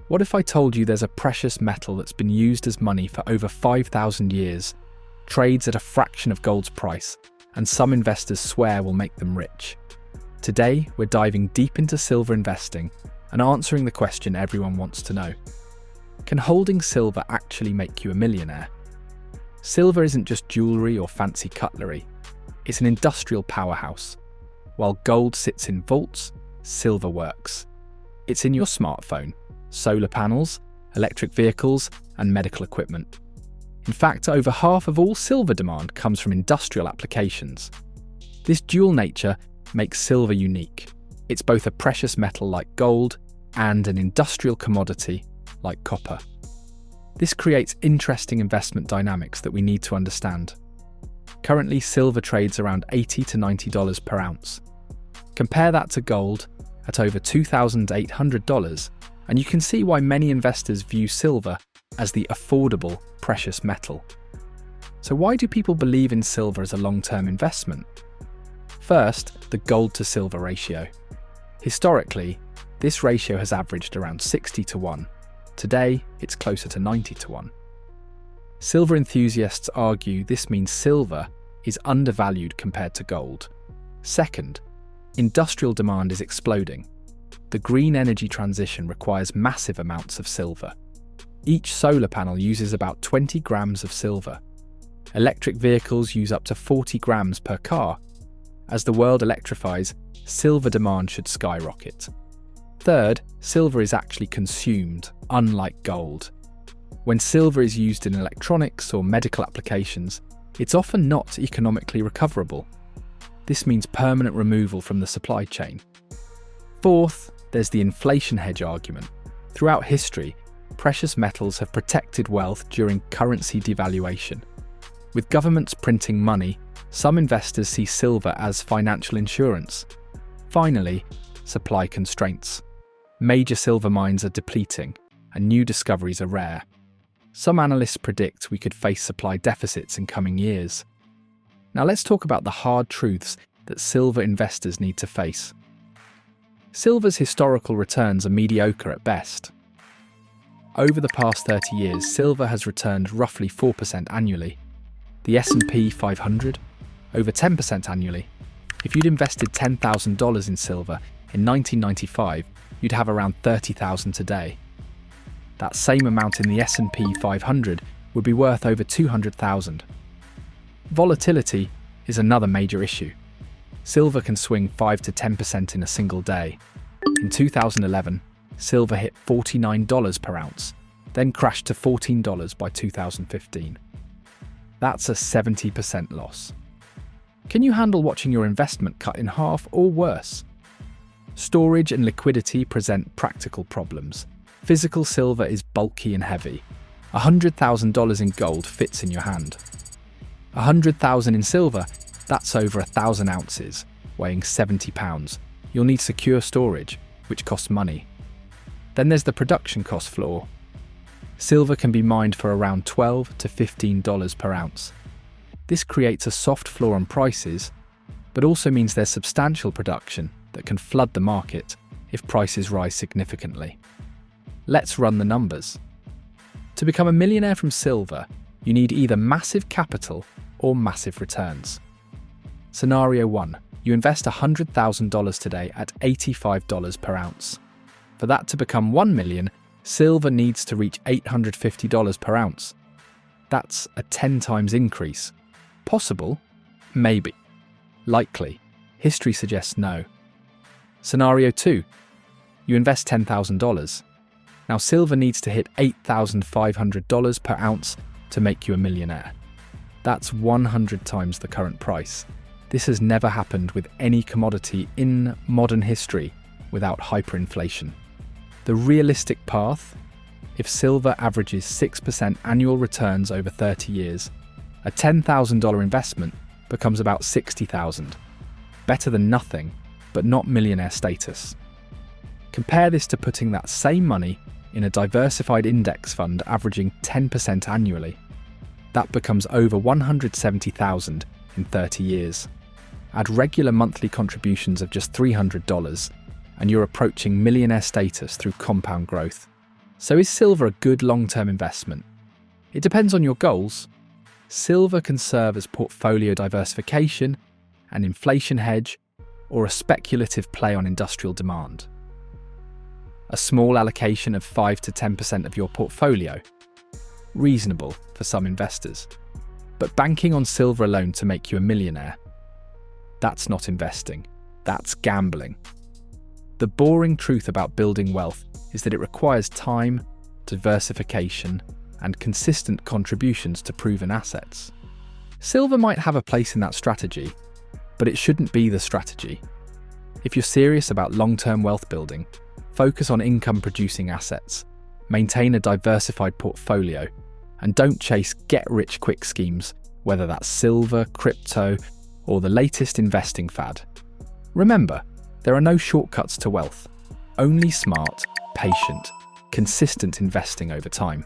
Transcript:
What if I told you there's a precious metal that's been used as money for over 5,000 years, trades at a fraction of gold's price, and some investors swear will make them rich? Today, we're diving deep into silver investing and answering the question everyone wants to know. Can holding silver actually make you a millionaire? Silver isn't just jewellery or fancy cutlery. It's an industrial powerhouse. While gold sits in vaults, silver works. It's in your smartphone, solar panels, electric vehicles, and medical equipment. In fact, over half of all silver demand comes from industrial applications. This dual nature makes silver unique. It's both a precious metal like gold and an industrial commodity like copper. This creates interesting investment dynamics that we need to understand. Currently, silver trades around $80 to $90 per ounce. Compare that to gold at over $2,800, and you can see why many investors view silver as the affordable precious metal. So why do people believe in silver as a long-term investment? First, the gold to silver ratio. Historically, this ratio has averaged around 60 to 1. Today, it's closer to 90 to 1. Silver enthusiasts argue this means silver is undervalued compared to gold. Second, industrial demand is exploding. The green energy transition requires massive amounts of silver. Each solar panel uses about 20 grams of silver. Electric vehicles use up to 40 grams per car. As the world electrifies, silver demand should skyrocket. Third, silver is actually consumed, unlike gold. When silver is used in electronics or medical applications, it's often not economically recoverable. This means permanent removal from the supply chain. Fourth, there's the inflation hedge argument. Throughout history, precious metals have protected wealth during currency devaluation. With governments printing money, some investors see silver as financial insurance. Finally, supply constraints. Major silver mines are depleting, and new discoveries are rare. Some analysts predict we could face supply deficits in coming years. Now let's talk about the hard truths that silver investors need to face. Silver's historical returns are mediocre at best. Over the past 30 years, silver has returned roughly 4% annually. The S&P 500, over 10% annually. If you'd invested $10,000 in silver in 1995, you'd have around $30,000 today. That same amount in the S&P 500 would be worth over $200,000. Volatility is another major issue. Silver can swing 5 to 10% in a single day. In 2011, silver hit $49 per ounce, then crashed to $14 by 2015. That's a 70% loss. Can you handle watching your investment cut in half or worse? Storage and liquidity present practical problems. Physical silver is bulky and heavy. $100,000 in gold fits in your hand. $100,000 in silver, that's over 1,000 ounces, weighing 70 pounds. You'll need secure storage, which costs money. Then there's the production cost floor. Silver can be mined for around $12 to $15 per ounce. This creates a soft floor on prices, but also means there's substantial production that can flood the market if prices rise significantly. Let's run the numbers. To become a millionaire from silver, you need either massive capital or massive returns. Scenario 1. You invest $100,000 today at $85 per ounce. For that to become $1 million, silver needs to reach $850 per ounce. That's a 10 times increase. Possible? Maybe. Likely? History suggests no. Scenario 2. You invest $10,000. Now silver needs to hit $8,500 per ounce to make you a millionaire. That's 100 times the current price. This has never happened with any commodity in modern history without hyperinflation. The realistic path? If silver averages 6% annual returns over 30 years, a $10,000 investment becomes about $60,000. Better than nothing, but not millionaire status. Compare this to putting that same money in a diversified index fund averaging 10% annually. That becomes over $170,000 in 30 years. Add regular monthly contributions of just $300, and you're approaching millionaire status through compound growth. So is silver a good long-term investment? It depends on your goals. Silver can serve as portfolio diversification, an inflation hedge, or a speculative play on industrial demand. A small allocation of 5 to 10% of your portfolio? Reasonable for some investors. But banking on silver alone to make you a millionaire? That's not investing. That's gambling. The boring truth about building wealth is that it requires time, diversification, and consistent contributions to proven assets. Silver might have a place in that strategy, but it shouldn't be the strategy. If you're serious about long-term wealth building, focus on income-producing assets, maintain a diversified portfolio, and don't chase get-rich-quick schemes, whether that's silver, crypto, or the latest investing fad. Remember, there are no shortcuts to wealth, only smart, patient, consistent investing over time.